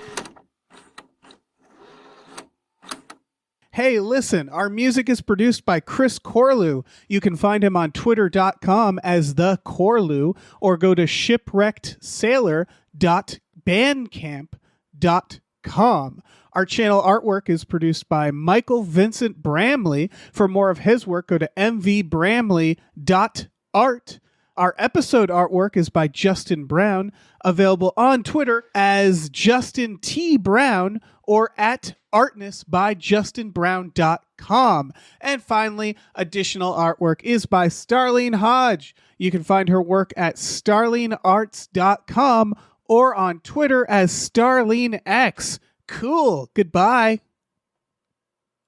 Hey, listen, our music is produced by Chris Corlew. You can find him on twitter.com as The Corlew or go to shipwreckedsailor.bandcamp.com. Our channel artwork is produced by Michael Vincent Bramley. For more of his work, go to mvbramley.art. Our episode artwork is by Justin Brown, available on Twitter as Justin T. Brown or at artnessbyjustinbrown.com. And finally, additional artwork is by Starlene Hodge. You can find her work at starlenearts.com or on Twitter as StarleneX. Cool. Goodbye.